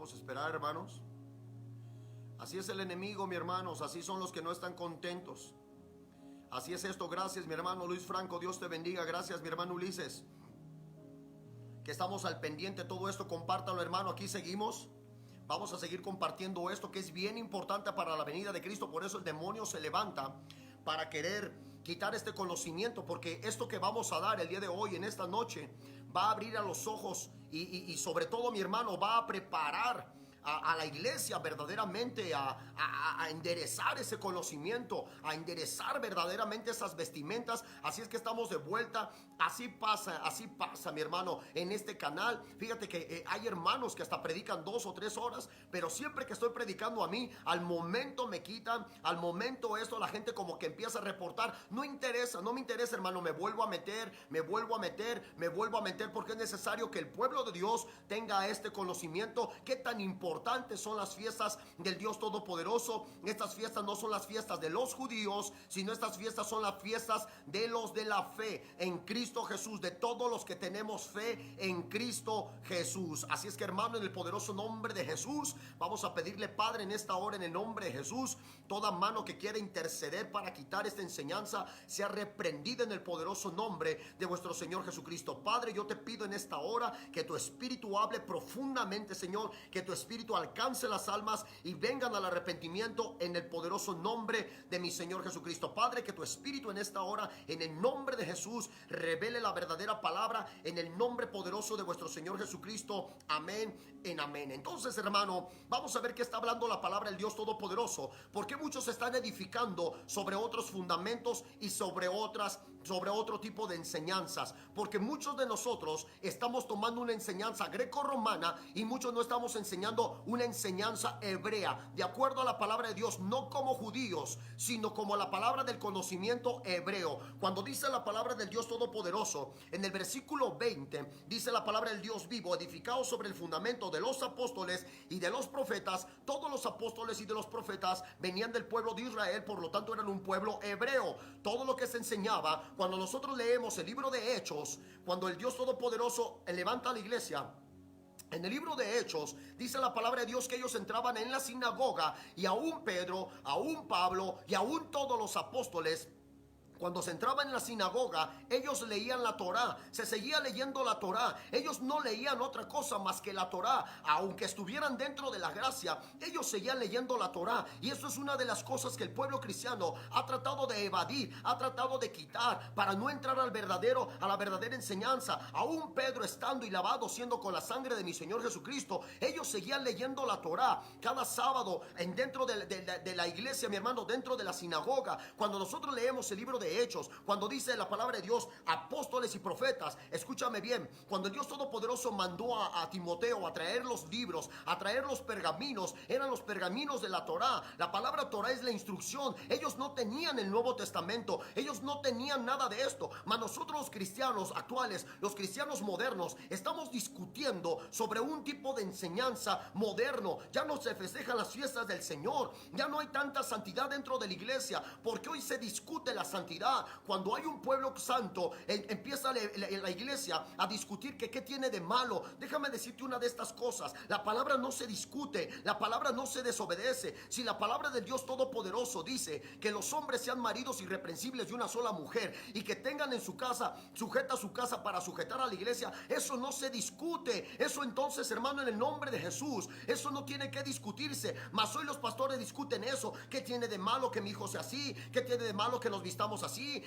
Vamos a esperar, hermanos. Así es el enemigo, mi hermanos. Así son los que no están contentos. Así es esto. Gracias, mi hermano Luis Franco. Dios te bendiga. Gracias, mi hermano Ulises, que estamos al pendiente de todo esto. Compártalo, hermano. Aquí seguimos. Vamos a seguir compartiendo esto que es bien importante para la venida de Cristo. Por eso el demonio se levanta para querer quitar este conocimiento, porque esto que vamos a dar el día de hoy, en esta noche, va a abrir a los ojos y sobre todo, mi hermano, va a preparar a la iglesia verdaderamente a enderezar ese conocimiento, a enderezar verdaderamente esas vestimentas. Así es que estamos de vuelta. Así pasa, mi hermano, en este canal. Fíjate que hay hermanos que hasta predican 2 o 3 horas, pero siempre que estoy predicando a mí, al momento me quitan, al momento esto, la gente como que empieza a reportar. No me interesa, hermano, me vuelvo a meter, porque es necesario que el pueblo de Dios tenga este conocimiento. Qué tan importantes son las fiestas del Dios Todopoderoso. Estas fiestas no son las fiestas de los judíos, sino estas fiestas son las fiestas de los de la fe en Cristo Jesús, de todos los que tenemos fe en Cristo Jesús. Así es que, hermano, en el poderoso nombre de Jesús, vamos a pedirle, Padre, en esta hora, en el nombre de Jesús, toda mano que quiera interceder para quitar esta enseñanza sea reprendida en el poderoso nombre de vuestro Señor Jesucristo. Padre, yo te pido en esta hora que tu Espíritu hable profundamente, Señor, que tu Espíritu alcance las almas y vengan al arrepentimiento en el poderoso nombre de mi Señor Jesucristo. Padre, que tu Espíritu en esta hora, en el nombre de Jesús, revele la verdadera palabra en el nombre poderoso de vuestro Señor Jesucristo. Amén en amén. Entonces, hermano, vamos a ver qué está hablando la palabra del Dios Todopoderoso. Porque muchos están edificando sobre otros fundamentos y sobre otro tipo de enseñanzas. Porque muchos de nosotros estamos tomando una enseñanza greco-romana y muchos no estamos enseñando una enseñanza hebrea, de acuerdo a la palabra de Dios, no como judíos, sino como la palabra del conocimiento hebreo. Cuando dice la palabra del Dios Todopoderoso, en el versículo 20, dice la palabra del Dios vivo, edificado sobre el fundamento de los apóstoles y de los profetas. Todos los apóstoles y de los profetas venían del pueblo de Israel, por lo tanto eran un pueblo hebreo. Todo lo que se enseñaba, cuando nosotros leemos el libro de Hechos, cuando el Dios Todopoderoso levanta a la iglesia, en el libro de Hechos dice la palabra de Dios que ellos entraban en la sinagoga y aún Pedro, aún Pablo y aún todos los apóstoles, cuando se entraba en la sinagoga, ellos leían la Torá, se seguía leyendo la Torá. Ellos no leían otra cosa más que la Torá. Aunque estuvieran dentro de la gracia, ellos seguían leyendo la Torá. Y eso es una de las cosas que el pueblo cristiano ha tratado de evadir, ha tratado de quitar, para no entrar a la verdadera enseñanza. Aún Pedro, estando y lavado, siendo con la sangre de mi Señor Jesucristo, ellos seguían leyendo la Torá cada sábado dentro de la iglesia, mi hermano, dentro de la sinagoga. Cuando nosotros leemos el libro de Hechos, cuando dice la palabra de Dios apóstoles y profetas, escúchame bien, cuando el Dios Todopoderoso mandó a Timoteo a traer los libros, a traer los pergaminos, eran los pergaminos de la Torá. La palabra Torá es la instrucción. Ellos no tenían el Nuevo Testamento, ellos no tenían nada de esto. Mas nosotros, los cristianos actuales, los cristianos modernos, estamos discutiendo sobre un tipo de enseñanza moderno. Ya no se festejan las fiestas del Señor, ya no hay tanta santidad dentro de la iglesia, porque hoy se discute la santidad. Cuando hay un pueblo santo, empieza la iglesia a discutir que qué tiene de malo. Déjame decirte una de estas cosas: la palabra no se discute, la palabra no se desobedece. Si la palabra del Dios Todopoderoso dice que los hombres sean maridos irreprensibles de una sola mujer y que tengan en su casa, sujeta su casa para sujetar a la iglesia, eso no se discute. Eso, entonces, hermano, en el nombre de Jesús, eso no tiene que discutirse. Mas hoy los pastores discuten eso. ¿Qué tiene de malo que mi hijo sea así? ¿Qué tiene de malo que nos vistamos así?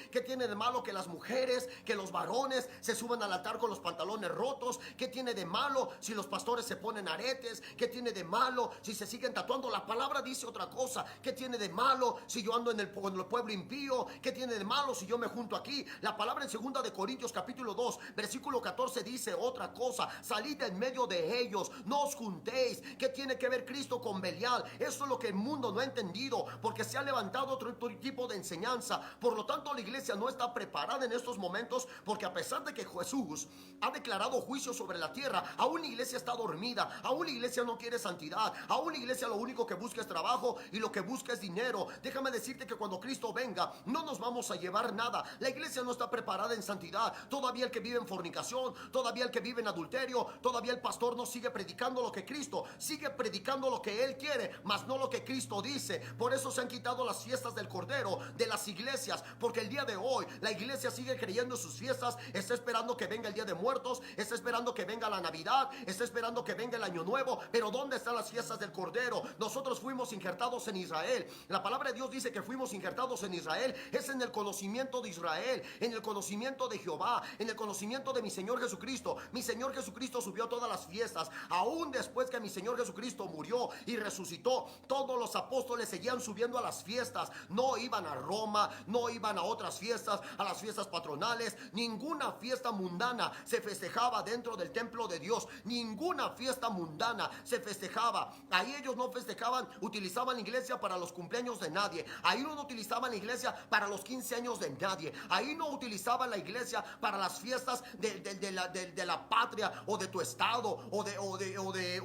¿Qué tiene de malo que las mujeres, que los varones se suban al altar con los pantalones rotos? ¿Qué tiene de malo si los pastores se ponen aretes? ¿Qué tiene de malo si se siguen tatuando? La palabra dice otra cosa. ¿Qué tiene de malo si yo ando con el pueblo impío? ¿Qué tiene de malo si yo me junto aquí? La palabra en 2 de Corintios capítulo 2 versículo 14 dice otra cosa: salid en medio de ellos, no os juntéis. ¿Qué tiene que ver Cristo con Belial? Eso es lo que el mundo no ha entendido, porque se ha levantado otro tipo de enseñanza. Por lo tanto la iglesia no está preparada en estos momentos, porque a pesar de que Jesús ha declarado juicio sobre la tierra, aún la iglesia está dormida, aún la iglesia no quiere santidad, aún la iglesia lo único que busca es trabajo y lo que busca es dinero. Déjame decirte que cuando Cristo venga no nos vamos a llevar nada. La iglesia no está preparada en santidad. Todavía el que vive en fornicación, todavía el que vive en adulterio, todavía el pastor no sigue predicando lo que Cristo, sigue predicando lo que él quiere, mas no lo que Cristo dice. Por eso se han quitado las fiestas del Cordero de las iglesias, porque el día de hoy la iglesia sigue creyendo en sus fiestas, está esperando que venga el Día de Muertos, está esperando que venga la Navidad, está esperando que venga el Año Nuevo. Pero ¿dónde están las fiestas del Cordero? Nosotros fuimos injertados en Israel. La palabra de Dios dice que fuimos injertados en Israel. Es en el conocimiento de Israel, en el conocimiento de Jehová, en el conocimiento de mi Señor Jesucristo. Mi Señor Jesucristo subió a todas las fiestas. Aún después que mi Señor Jesucristo murió y resucitó, todos los apóstoles seguían subiendo a las fiestas. No iban a Roma, no iban a otras fiestas, a las fiestas patronales. Ninguna fiesta mundana se festejaba dentro del templo de Dios. Ninguna fiesta mundana se festejaba. Ahí ellos no festejaban, utilizaban la iglesia para los cumpleaños de nadie. Ahí no utilizaban la iglesia para los 15 años de nadie. Ahí no utilizaban la iglesia para las fiestas de la patria o de tu estado o de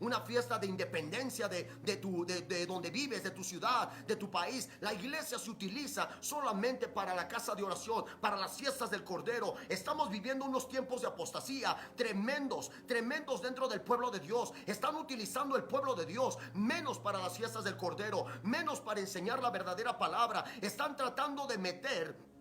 una fiesta de independencia de donde vives, de tu ciudad, de tu país. La iglesia se utiliza solamente para la casa de oración, para las fiestas del Cordero. Estamos viviendo unos tiempos de apostasía tremendos dentro del pueblo de Dios. Están utilizando el pueblo de Dios menos para las fiestas del Cordero, menos para enseñar la verdadera palabra. Están tratando de meter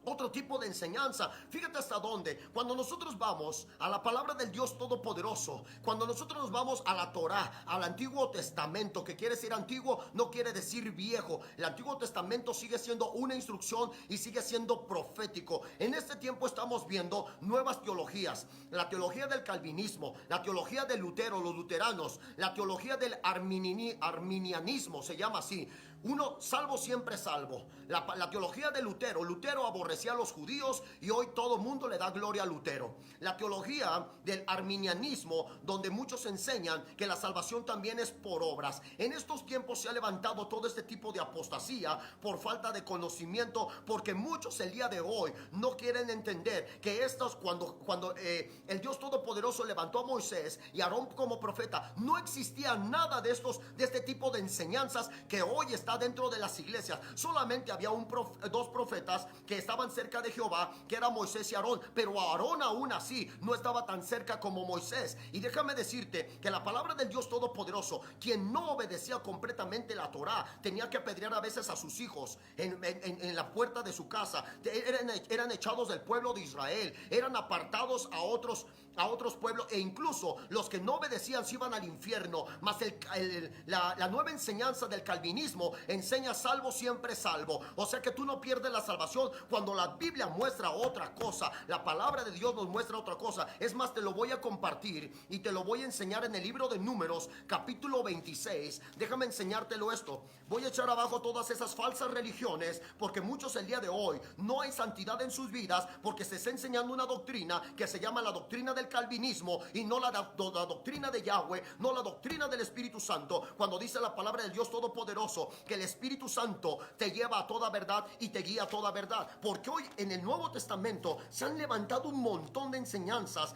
otro tipo de enseñanza. Fíjate hasta dónde. Cuando nosotros vamos a la palabra del Dios Todopoderoso, cuando nosotros nos vamos a la Torá, al Antiguo Testamento, que quiere decir antiguo, no quiere decir viejo. El Antiguo Testamento sigue siendo una instrucción y sigue siendo profético. En este tiempo estamos viendo nuevas teologías. La teología del calvinismo, la teología de Lutero, los luteranos, la teología del arminianismo, se llama así. Uno, salvo siempre salvo. La teología de Lutero. Lutero aborrecía a los judíos y hoy todo mundo le da gloria a Lutero. La teología del arminianismo, donde muchos enseñan que la salvación también es por obras. En estos tiempos se ha levantado todo este tipo de apostasía por falta de conocimiento, porque muchos el día de hoy no quieren entender que estos, cuando el Dios Todopoderoso levantó a Moisés y a Aarón como profeta, no existía nada de este tipo de enseñanzas que hoy está dentro de las iglesias. Solamente había dos profetas que estaban cerca de Jehová, que era Moisés y Aarón, pero Aarón aún así no estaba tan cerca como Moisés. Y déjame decirte que la palabra del Dios Todopoderoso, quien no obedecía completamente la Torá, tenía que apedrear a veces a sus hijos en la puerta de su casa. Eran echados del pueblo de Israel, eran apartados a otros pueblos, e incluso los que no obedecían se iban al infierno. Mas la nueva enseñanza del calvinismo enseña salvo siempre salvo. O sea que tú no pierdes la salvación cuando la Biblia muestra otra cosa. La palabra de Dios nos muestra otra cosa. Es más, te lo voy a compartir y te lo voy a enseñar en el libro de Números, capítulo 26. Déjame enseñártelo esto. Voy a echar abajo todas esas falsas religiones, porque muchos el día de hoy no hay santidad en sus vidas, porque se está enseñando una doctrina que se llama la doctrina del calvinismo y no la doctrina de Yahweh, no la doctrina del Espíritu Santo. Cuando dice la palabra del Dios Todopoderoso que el Espíritu Santo te lleva a toda verdad y te guía a toda verdad, porque hoy en el Nuevo Testamento se han levantado un montón de enseñanzas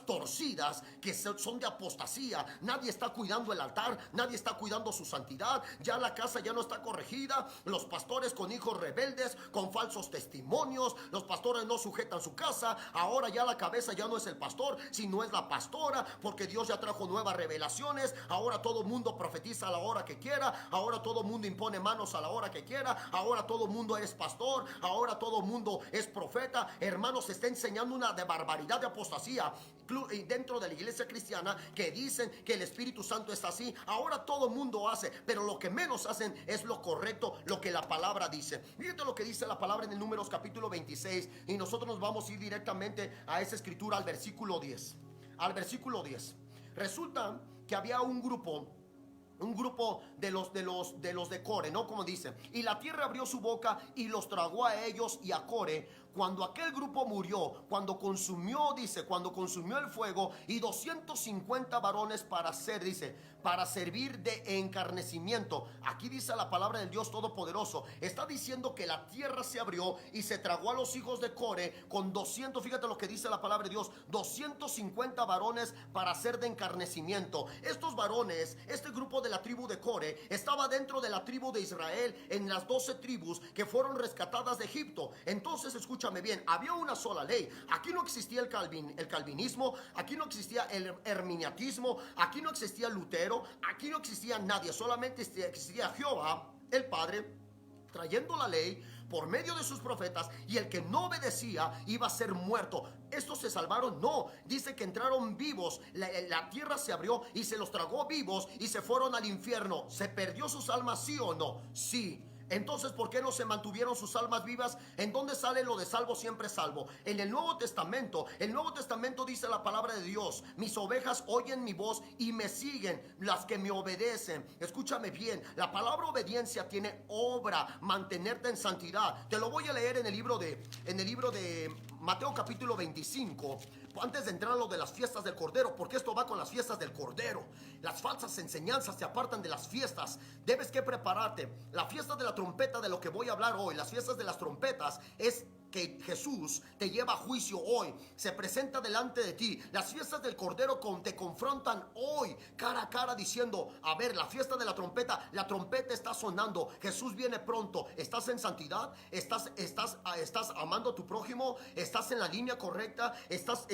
torcidas que son de apostasía. Nadie está cuidando el altar, nadie está cuidando su santidad. Ya la casa ya no está corregida, los pastores con hijos rebeldes, con falsos testimonios, los pastores no sujetan su casa. Ahora ya la cabeza ya no es el pastor, sino es la pastora, porque Dios ya trajo nuevas revelaciones. Ahora todo mundo profetiza a la hora que quiera, ahora todo mundo impone manos a la hora que quiera, ahora todo mundo es pastor, ahora todo mundo es profeta. Hermanos, se está enseñando una de barbaridad de apostasía dentro de la iglesia cristiana, que dicen que el Espíritu Santo está así. Ahora todo mundo hace, pero lo que menos hacen es lo correcto, lo que la palabra dice. Fíjate lo que dice la palabra en el Números capítulo 26, y nosotros nos vamos a ir directamente a esa escritura, al versículo 10. Al versículo 10. Resulta que había un grupo de los de Core, ¿no? Como dice, y la tierra abrió su boca y los tragó a ellos y a Core cuando aquel grupo murió, cuando consumió, dice, cuando consumió el fuego, y 250 varones para hacer, dice, para servir de encarnecimiento. Aquí dice la palabra del Dios Todopoderoso, está diciendo que la tierra se abrió y se tragó a los hijos de Core con 200, fíjate lo que dice la palabra de Dios, 250 varones para hacer de encarnecimiento. Estos varones, este grupo de la tribu de Core, estaba dentro de la tribu de Israel, en las 12 tribus que fueron rescatadas de Egipto. Entonces escúchame bien, había una sola ley. Aquí no existía el calvinismo, aquí no existía el herminiatismo, aquí no existía Lutero, aquí no existía nadie, solamente existía Jehová, el Padre, trayendo la ley por medio de sus profetas, y el que no obedecía iba a ser muerto. ¿Estos se salvaron? No, dice que entraron vivos, la tierra se abrió y se los tragó vivos y se fueron al infierno. ¿Se perdió sus almas, sí o no? Sí. Entonces, ¿por qué no se mantuvieron sus almas vivas? ¿En dónde sale lo de salvo siempre salvo? En el Nuevo Testamento. El Nuevo Testamento dice la palabra de Dios: mis ovejas oyen mi voz y me siguen, las que me obedecen. Escúchame bien, la palabra obediencia tiene obra, mantenerte en santidad. Te lo voy a leer en el libro de Mateo capítulo 25. Antes de entrar a lo de las fiestas del Cordero, porque esto va con las fiestas del Cordero. Las falsas enseñanzas te apartan de las fiestas. Debes que prepararte. La fiesta de la trompeta, de lo que voy a hablar hoy, las fiestas de las trompetas, es que Jesús te lleva a juicio hoy, se presenta delante de ti. Las fiestas del Cordero te confrontan hoy, cara a cara, diciendo: a ver, la fiesta de la trompeta está sonando, Jesús viene pronto. ¿Estás en santidad? ¿Estás amando a tu prójimo? ¿Estás en la línea correcta? ¿Estás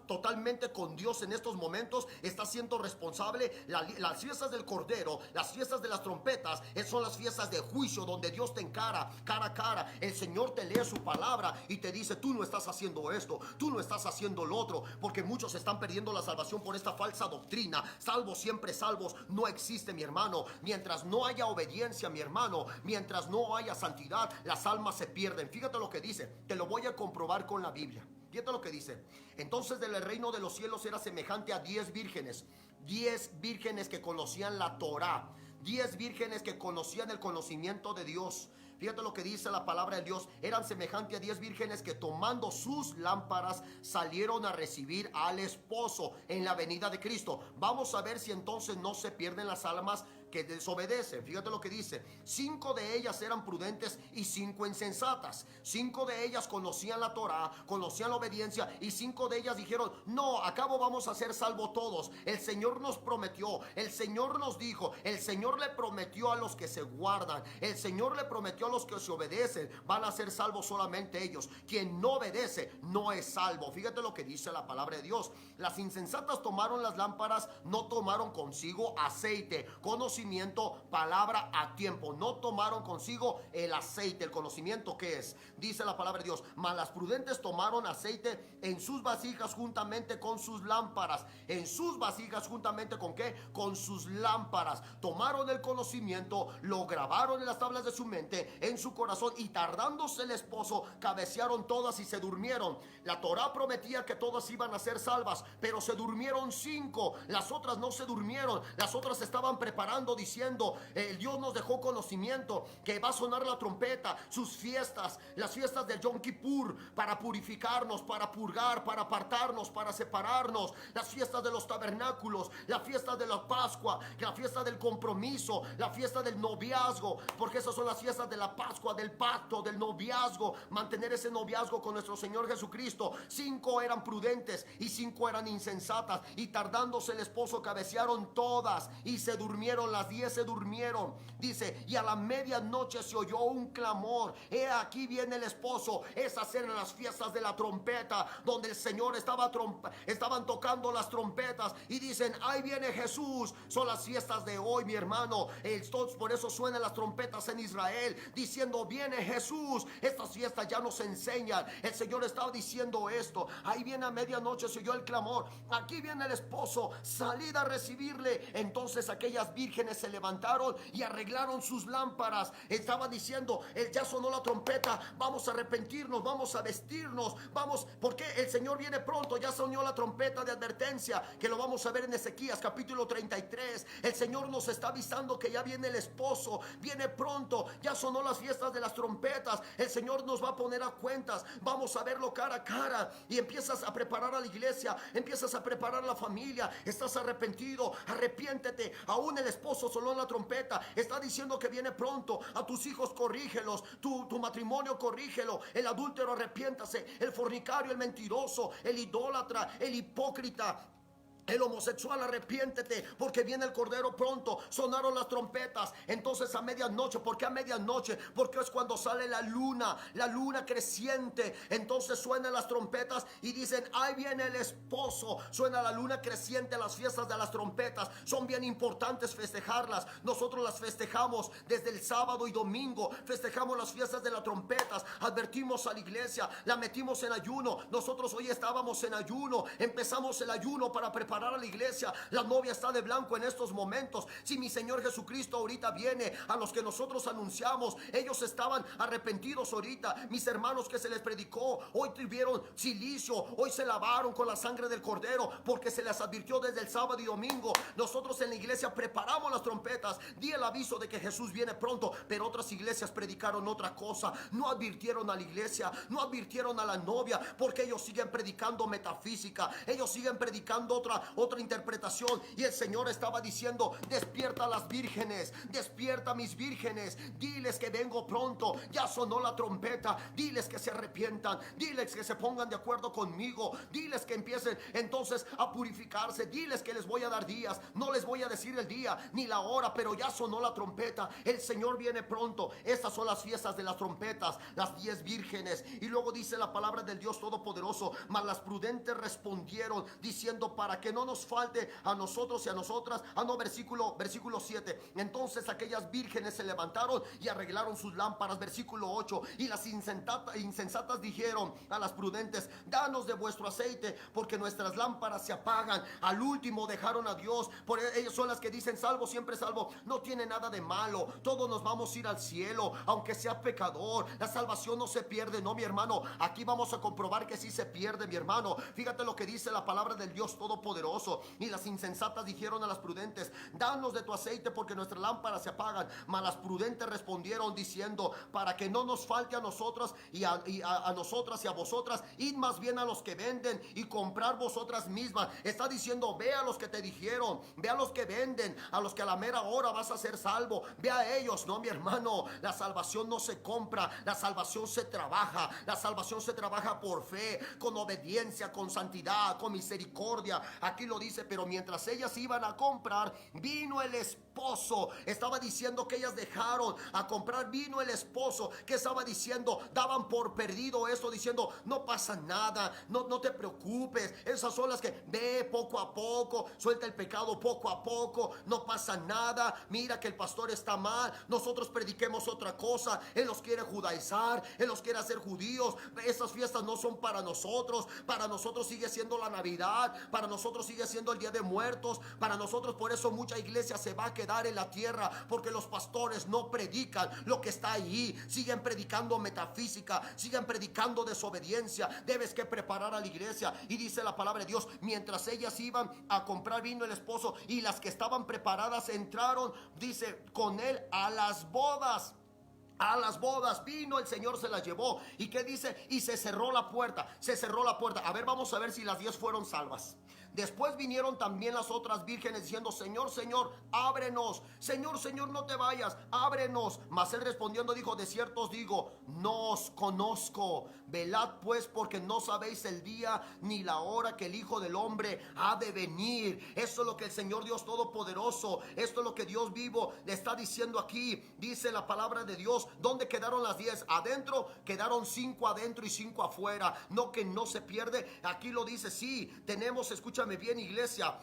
totalmente con Dios en estos momentos? ¿Estás siendo responsable? Las fiestas del Cordero, las fiestas de las trompetas, son las fiestas de juicio, donde Dios te encara cara a cara. El Señor te lee su palabra y te dice: tú no estás haciendo esto, tú no estás haciendo lo otro, porque muchos están perdiendo la salvación por esta falsa doctrina. Salvos siempre salvos no existe, mi hermano. Mientras no haya obediencia, mi hermano, mientras no haya santidad, las almas se pierden. Fíjate lo que dice, te lo voy a comprobar con la Biblia. Fíjate lo que dice: entonces el reino de los cielos era semejante a 10 vírgenes, 10 vírgenes que conocían la Torá, 10 vírgenes que conocían el conocimiento de Dios. Fíjate lo que dice la palabra de Dios: eran semejantes a 10 vírgenes que, tomando sus lámparas, salieron a recibir al esposo en la venida de Cristo. Vamos a ver si entonces no se pierden las almas que desobedecen. Fíjate lo que dice: 5 de ellas eran prudentes y 5 insensatas. 5 de ellas conocían la Torá, conocían la obediencia, y 5 de ellas dijeron: no, a cabo vamos a ser salvos todos. El Señor nos prometió, el Señor nos dijo, el Señor le prometió a los que se guardan, el Señor le prometió a los que se obedecen, van a ser salvos solamente ellos. Quien no obedece no es salvo. Fíjate lo que dice la palabra de Dios: las insensatas tomaron las lámparas, no tomaron consigo aceite, conocimiento, palabra a tiempo. No tomaron consigo el aceite, el conocimiento que es. Dice la palabra de Dios: mas las prudentes tomaron aceite en sus vasijas juntamente con sus lámparas. En sus vasijas juntamente con ¿qué? Con sus lámparas. Tomaron el conocimiento, lo grabaron en las tablas de su mente, en su corazón, y tardándose el esposo, cabecearon todas y se durmieron. La Torá prometía que todas iban a ser salvas, pero se durmieron 5. Las otras no se durmieron. Las otras estaban preparando, diciendo: Dios nos dejó conocimiento que va a sonar la trompeta. Sus fiestas, las fiestas del Yom Kippur, para purificarnos, para purgar, para apartarnos, para separarnos. Las fiestas de los tabernáculos, la fiesta de la Pascua, la fiesta del compromiso, la fiesta del noviazgo, porque esas son las fiestas de la Pascua, del pacto, del noviazgo. Mantener ese noviazgo con nuestro Señor Jesucristo. 5 eran prudentes y 5 eran insensatas, y tardándose el esposo, cabecearon todas y se durmieron. Las 10 se durmieron. Dice: y a la medianoche se oyó un clamor: he aquí viene el esposo. Esas eran las fiestas de la trompeta, donde el Señor estaban tocando las trompetas y dicen: ahí viene Jesús. Son las fiestas de hoy, mi hermano. Por eso suenan las trompetas en Israel, diciendo: viene Jesús. Estas fiestas ya nos enseñan. El Señor estaba diciendo esto: ahí viene, a medianoche se oyó el clamor, aquí viene el esposo, salid a recibirle. Entonces aquellas vírgenes vírgenes se levantaron y arreglaron sus lámparas. Estaba diciendo, ya sonó la trompeta, vamos a arrepentirnos, vamos a vestirnos, vamos, porque el Señor viene pronto. Ya sonó la trompeta de advertencia, que lo vamos a ver en Ezequías capítulo 33. El Señor nos está avisando que ya viene el esposo, viene pronto. Ya sonó las fiestas de las trompetas. El Señor nos va a poner a cuentas, vamos a verlo cara a cara. Y empiezas a preparar a la iglesia, empiezas a preparar a la familia. Estás arrepentido, arrepiéntete. Aún el esposo sonó la trompeta, está diciendo que viene pronto. A tus hijos corrígelos, tu matrimonio corrígelo. El adúltero arrepiéntase, el fornicario, el mentiroso, el idólatra, el hipócrita, el homosexual, arrepiéntete, porque viene el Cordero pronto. Sonaron las trompetas. Entonces a medianoche, ¿por qué a medianoche? Porque es cuando sale la luna creciente. Entonces suenan las trompetas y dicen, ahí viene el esposo. Suena la luna creciente. Las fiestas de las trompetas son bien importantes festejarlas. Nosotros las festejamos desde el sábado y domingo. Festejamos las fiestas de las trompetas. Advertimos a la iglesia, la metimos en ayuno. Nosotros hoy estábamos en ayuno. Empezamos el ayuno para preparar a la iglesia. La novia está de blanco en estos momentos. Si mi Señor Jesucristo ahorita viene, a los que nosotros anunciamos, ellos estaban arrepentidos ahorita. Mis hermanos que se les predicó, hoy tuvieron silicio, hoy se lavaron con la sangre del Cordero, porque se les advirtió desde el sábado y domingo. Nosotros en la iglesia preparamos las trompetas, di el aviso de que Jesús viene pronto, pero otras iglesias predicaron otra cosa. No advirtieron a la iglesia, no advirtieron a la novia, porque ellos siguen predicando metafísica, ellos siguen predicando otra interpretación. Y el Señor estaba diciendo, despierta a las vírgenes, despierta a mis vírgenes, diles que vengo pronto. Ya sonó la trompeta, diles que se arrepientan, diles que se pongan de acuerdo conmigo, diles que empiecen entonces a purificarse, diles que les voy a dar días. No les voy a decir el día ni la hora, pero ya sonó la trompeta. El Señor viene pronto. Estas son las fiestas de las trompetas, las 10 vírgenes. Y luego dice la palabra del Dios Todopoderoso, mas las prudentes respondieron diciendo, para que no nos falte a nosotros y a nosotras. Versículo 7. Entonces aquellas vírgenes se levantaron y arreglaron sus lámparas. Versículo 8. Y las insensatas dijeron a las prudentes, danos de vuestro aceite, porque nuestras lámparas se apagan. Al último dejaron a Dios. Por ellos son las que dicen, salvo, siempre salvo. No tiene nada de malo, todos nos vamos a ir al cielo, aunque sea pecador. La salvación no se pierde, no, mi hermano. Aquí vamos a comprobar que sí se pierde, mi hermano. Fíjate lo que dice la palabra del Dios Todopoderoso. Y las insensatas dijeron a las prudentes, danos de tu aceite, porque nuestras lámparas se apagan. Mas las prudentes respondieron diciendo, para que no nos falte a nosotras y a nosotras y a vosotras, id más bien a los que venden y comprar vosotras mismas. Está diciendo, ve a los que te dijeron, ve a los que venden, a los que a la mera hora vas a ser salvo, ve a ellos. No, mi hermano, la salvación no se compra, la salvación se trabaja. La salvación se trabaja por fe, con obediencia, con santidad, con misericordia. Aquí lo dice, pero mientras ellas iban a comprar, vino el esposo. Estaba diciendo que ellas dejaron a comprar, vino el esposo. Que estaba diciendo, daban por perdido esto, diciendo, no pasa nada, no te preocupes. Esas son las que ve poco a poco, suelta el pecado poco a poco, no pasa nada. Mira que el pastor está mal, nosotros prediquemos otra cosa. Él los quiere judaizar, él los quiere hacer judíos. Esas fiestas no son para nosotros sigue siendo la Navidad, para nosotros sigue siendo el Día de Muertos, para nosotros. Por eso mucha iglesia se va a quedar en la tierra, porque los pastores no predican lo que está ahí, siguen predicando metafísica, siguen predicando desobediencia. Debes que preparar a la iglesia. Y dice la palabra de Dios, mientras ellas iban a comprar, vino el esposo, y las que estaban preparadas entraron, dice, con él a las bodas. A las bodas vino, el Señor se las llevó. ¿Y qué dice? Y se cerró la puerta. Se cerró la puerta. A ver, vamos a ver si las 10 fueron salvas. Después vinieron también las otras vírgenes diciendo, Señor, Señor, ábrenos. Señor, Señor, no te vayas, ábrenos. Mas él respondiendo dijo, de cierto os digo, no os conozco. Velad pues, porque no sabéis el día ni la hora que el Hijo del Hombre ha de venir. Eso es lo que el Señor Dios Todopoderoso, esto es lo que Dios vivo le está diciendo aquí. Dice la palabra de Dios, ¿dónde quedaron las 10? Adentro, quedaron 5 adentro y 5 afuera. No, que no se pierde. Aquí lo dice, sí, tenemos, escucha Escúchame bien, iglesia,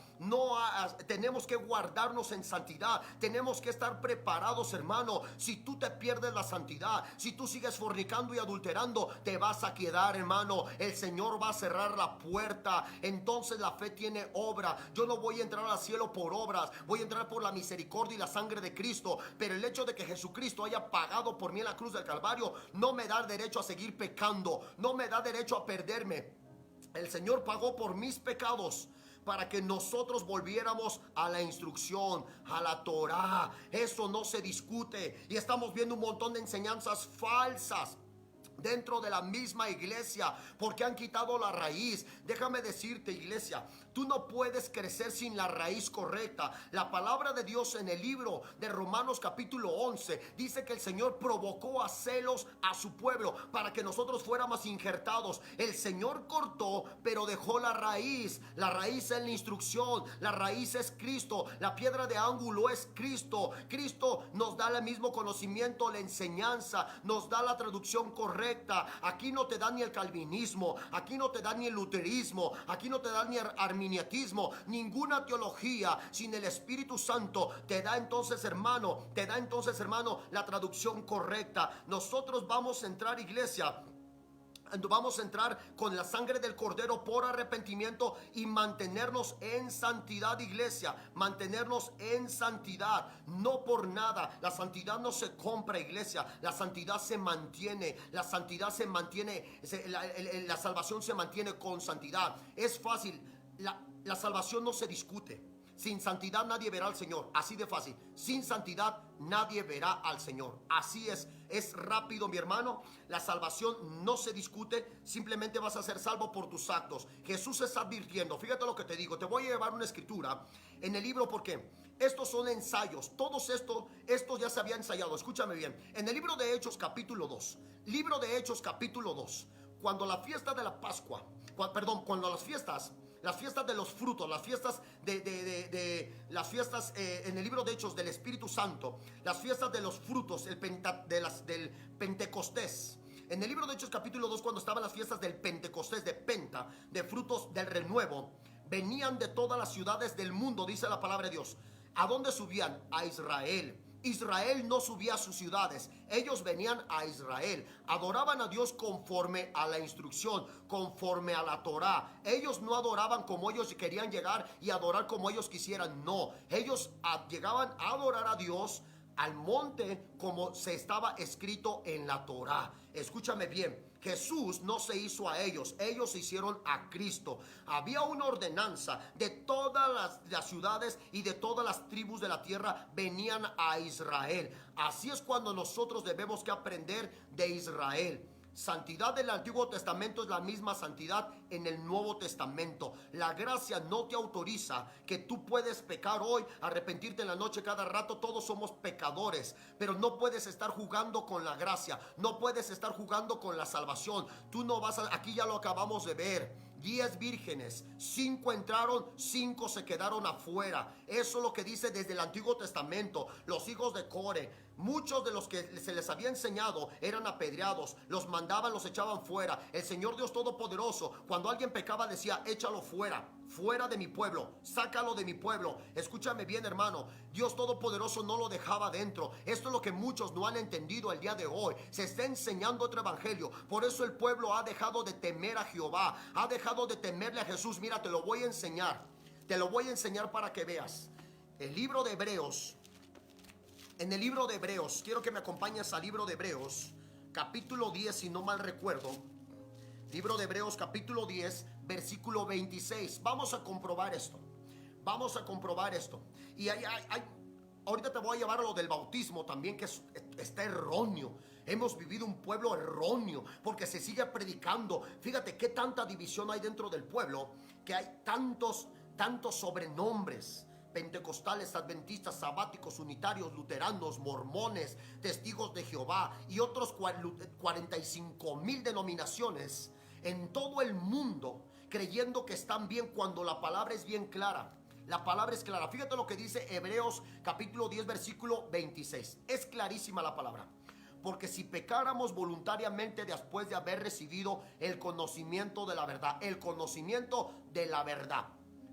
tenemos que guardarnos en santidad, tenemos que estar preparados, hermano. Si tú te pierdes la santidad, si tú sigues fornicando y adulterando, te vas a quedar, hermano. El Señor va a cerrar la puerta. Entonces la fe tiene obra. Yo no voy a entrar al cielo por obras, voy a entrar por la misericordia y la sangre de Cristo. Pero el hecho de que Jesucristo haya pagado por mí en la cruz del Calvario no me da derecho a seguir pecando, no me da derecho a perderme. El Señor pagó por mis pecados para que nosotros volviéramos a la instrucción, a la Torá. Eso no se discute. Y estamos viendo un montón de enseñanzas falsas dentro de la misma iglesia, porque han quitado la raíz. Déjame decirte, iglesia, tú no puedes crecer sin la raíz correcta. La palabra de Dios en el libro de Romanos capítulo 11 dice que el Señor provocó a celos a su pueblo para que nosotros fuéramos injertados. El Señor cortó, pero dejó la raíz. La raíz es la instrucción, la raíz es Cristo, la piedra de ángulo es Cristo. Cristo nos da el mismo conocimiento, la enseñanza, nos da la traducción correcta. Aquí no te da ni el calvinismo, aquí no te da ni el luterismo, aquí no te da ni el arminianismo, ninguna teología sin el Espíritu Santo te da entonces, hermano, la traducción correcta. Nosotros vamos a entrar, iglesia, vamos a entrar con la sangre del Cordero por arrepentimiento y mantenernos en santidad, iglesia. Mantenernos en santidad, no por nada. La santidad no se compra, iglesia. La santidad se mantiene. La santidad se mantiene. La salvación se mantiene con santidad. Es fácil. La salvación no se discute. Sin santidad nadie verá al Señor. Así de fácil. Sin santidad nadie verá al Señor. Así es. Es rápido, mi hermano. La salvación no se discute. Simplemente vas a ser salvo por tus actos. Jesús está advirtiendo. Fíjate lo que te digo. Te voy a llevar una escritura en el libro, porque estos son ensayos. Todos estos ya se había ensayado. Escúchame bien. En el libro de Hechos capítulo 2. Libro de Hechos capítulo 2. Cuando la fiesta de la Pascua. Cuando las fiestas de los frutos, las fiestas en el libro de Hechos del Espíritu Santo, las fiestas de los frutos, del Pentecostés. En el libro de Hechos capítulo 2, cuando estaban las fiestas del Pentecostés, de frutos del renuevo, venían de todas las ciudades del mundo, dice la palabra de Dios. ¿A dónde subían? A Israel. Israel no subía a sus ciudades, ellos venían a Israel, adoraban a Dios conforme a la instrucción, conforme a la Torá. Ellos no adoraban como ellos querían llegar y adorar como ellos quisieran, no. Ellos llegaban a adorar a Dios al monte como se estaba escrito en la Torá. Escúchame bien, Jesús no se hizo a ellos, ellos se hicieron a Cristo. Había una ordenanza de todas las ciudades y de todas las tribus de la tierra venían a Israel. Así es cuando nosotros debemos que aprender de Israel. Santidad del Antiguo Testamento es la misma santidad en el Nuevo Testamento. La gracia no te autoriza que tú puedes pecar hoy, arrepentirte en la noche cada rato. Todos somos pecadores, pero no puedes estar jugando con la gracia, no puedes estar jugando con la salvación. Tú no vas a, aquí ya lo acabamos de ver. 10 vírgenes, 5 entraron, 5 se quedaron afuera. Eso es lo que dice desde el Antiguo Testamento. Los hijos de Core, muchos de los que se les había enseñado eran apedreados, los mandaban, los echaban fuera. El Señor Dios Todopoderoso, cuando alguien pecaba, decía: échalo fuera, fuera de mi pueblo, sácalo de mi pueblo. Escúchame bien, hermano, Dios Todopoderoso no lo dejaba dentro. Esto es lo que muchos no han entendido el día de hoy. Se está enseñando otro evangelio. Por eso el pueblo ha dejado de temer a Jehová, ha dejado de temerle a Jesús. Mira, te lo voy a enseñar. Te lo voy a enseñar para que veas. El libro de Hebreos. En el libro de Hebreos, quiero que me acompañes al libro de Hebreos, capítulo 10, si no mal recuerdo. Libro de Hebreos, capítulo 10, versículo 26. Vamos a comprobar esto. Vamos a comprobar esto. Y ahorita te voy a llevar a lo del bautismo también, que está erróneo. Hemos vivido un pueblo erróneo porque se sigue predicando. Fíjate qué tanta división hay dentro del pueblo, que hay tantos sobrenombres: pentecostales, adventistas, sabáticos, unitarios, luteranos, mormones, testigos de Jehová y otros 45,000 denominaciones en todo el mundo, creyendo que están bien cuando la palabra es bien clara. La palabra es clara. Fíjate lo que dice Hebreos capítulo 10 versículo 26. Es clarísima la palabra. Porque si pecáramos voluntariamente después de haber recibido el conocimiento de la verdad, el conocimiento de la verdad.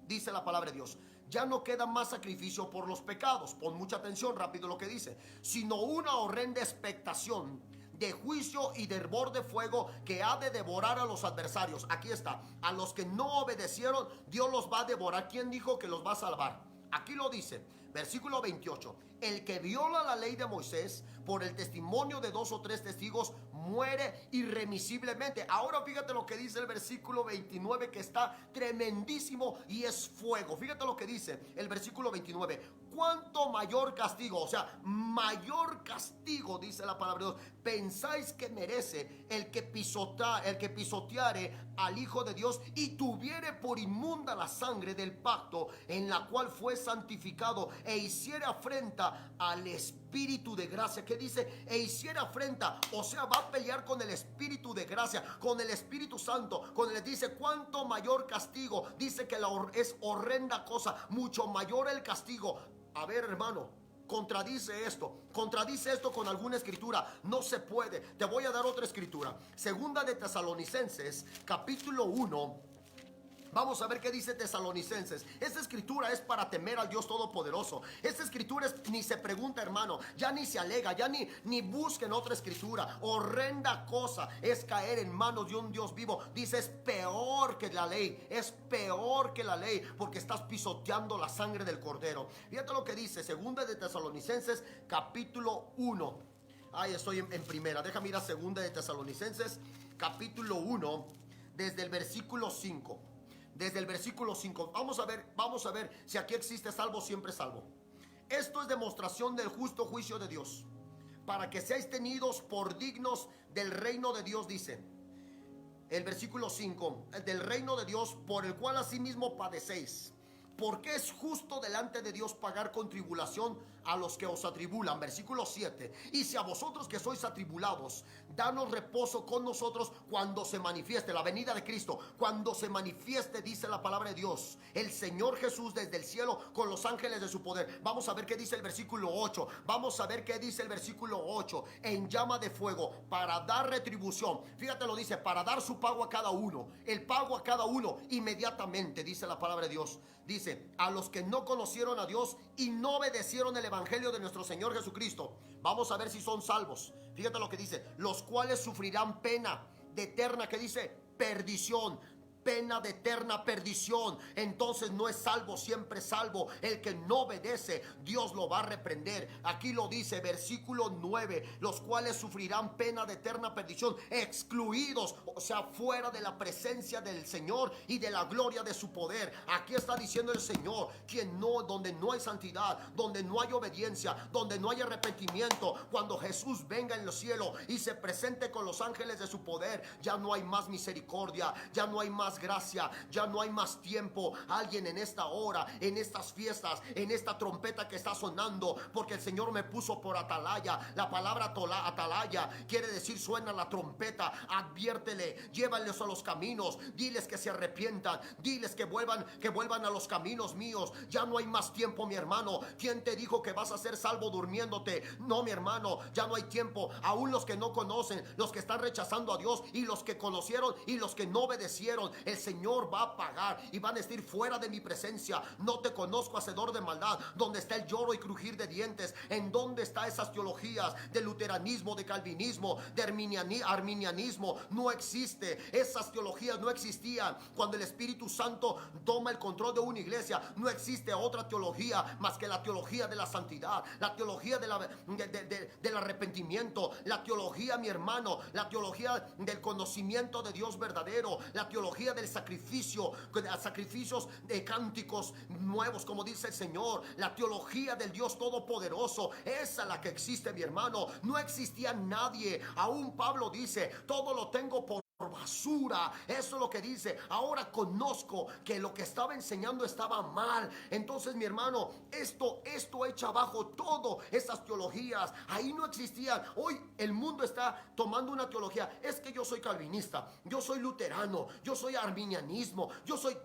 dice la palabra de Dios, ya no queda más sacrificio por los pecados. Pon mucha atención rápido lo que dice. Sino una horrenda expectación de juicio y de hervor de fuego que ha de devorar a los adversarios. Aquí está. A los que no obedecieron, Dios los va a devorar. ¿Quién dijo que los va a salvar? Aquí lo dice, versículo 28. El que viola la ley de Moisés por el testimonio de 2 o 3 testigos muere irremisiblemente. Ahora fíjate lo que dice el versículo 29, que está tremendísimo y es fuego. Fíjate lo que dice el versículo 29. Cuánto mayor castigo, o sea, mayor castigo, dice la palabra de Dios, pensáis que merece el que pisoteare al Hijo de Dios y tuviere por inmunda la sangre del pacto en la cual fue santificado e hiciere afrenta al Espíritu de gracia. ¿Qué dice? E hiciere afrenta, o sea, va a pelear con el Espíritu de gracia, con el Espíritu Santo. Cuando le dice cuánto mayor castigo, dice que es horrenda cosa, mucho mayor el castigo. A ver, hermano, contradice esto con alguna escritura. No se puede. Te voy a dar otra escritura. Segunda de Tesalonicenses, capítulo 1. Vamos a ver qué dice Tesalonicenses. Esta escritura es para temer al Dios Todopoderoso. Esta escritura ni se pregunta, hermano, ya ni se alega, ya ni busquen otra escritura. Horrenda cosa es caer en manos de un Dios vivo. Dice, es peor que la ley, es peor que la ley, porque estás pisoteando la sangre del Cordero. Fíjate lo que dice, segunda de Tesalonicenses, capítulo 1. Ahí estoy en primera. Déjame ir a segunda de Tesalonicenses, capítulo 1, desde el versículo 5. Desde el versículo 5, vamos a ver si aquí existe salvo, siempre salvo. Esto es demostración del justo juicio de Dios, para que seáis tenidos por dignos del reino de Dios, dice el versículo 5, del reino de Dios, por el cual asimismo padecéis. Porque es justo delante de Dios pagar con tribulación a los que os atribulan. Versículo 7. Y si a vosotros que sois atribulados, danos reposo con nosotros cuando se manifieste la venida de Cristo. Cuando se manifieste, dice la palabra de Dios, el Señor Jesús desde el cielo con los ángeles de su poder. Vamos a ver qué dice el versículo 8. Vamos a ver qué dice el versículo 8. En llama de fuego para dar retribución. Fíjate, lo dice, para dar su pago a cada uno. El pago a cada uno inmediatamente, dice la palabra de Dios. Dice, a los que no conocieron a Dios y no obedecieron el evangelio de nuestro Señor Jesucristo. Vamos a ver si son salvos. Fíjate lo que dice, los cuales sufrirán pena de eterna, que dice, perdición. Pena de eterna perdición. Entonces no es salvo, siempre salvo el que no obedece. Dios lo va a reprender. Aquí lo dice, versículo 9, los cuales sufrirán pena de eterna perdición, excluidos, o sea, fuera de la presencia del Señor y de la gloria de su poder. Aquí está diciendo el Señor, donde no hay santidad, donde no hay obediencia, donde no hay arrepentimiento, cuando Jesús venga en los cielos y se presente con los ángeles de su poder, ya no hay más misericordia, ya no hay más gracia, ya no hay más tiempo. Alguien en esta hora, en estas fiestas, en esta trompeta que está sonando, porque el Señor me puso por atalaya. La palabra atalaya quiere decir suena la trompeta. Adviértele, llévales a los caminos, diles que se arrepientan, diles que vuelvan a los caminos míos. Ya no hay más tiempo, mi hermano. ¿Quién te dijo que vas a ser salvo durmiéndote? No, mi hermano, ya no hay tiempo. Aún los que no conocen, los que están rechazando a Dios, y los que conocieron y los que no obedecieron, el Señor va a pagar y van a decir, fuera de mi presencia, no te conozco, hacedor de maldad. Donde está el lloro y crujir de dientes, en dónde están esas teologías de luteranismo, de calvinismo, de arminianismo. No existe, esas teologías no existían cuando el Espíritu Santo toma el control de una iglesia. No existe otra teología más que la teología de la santidad, la teología del arrepentimiento, la teología, mi hermano, la teología del conocimiento de Dios verdadero, la teología del sacrificio, sacrificios de cánticos nuevos, como dice el Señor, la teología del Dios Todopoderoso. Esa es la que existe, mi hermano. No existía nadie. Aún Pablo dice, todo lo tengo por basura. Eso es lo que dice. Ahora conozco que lo que estaba enseñando estaba mal. Entonces, mi hermano, esto echa abajo todo esas teologías. Ahí no existían. Hoy el mundo está tomando una teología. Es que yo soy calvinista, yo soy luterano, yo soy arminianismo,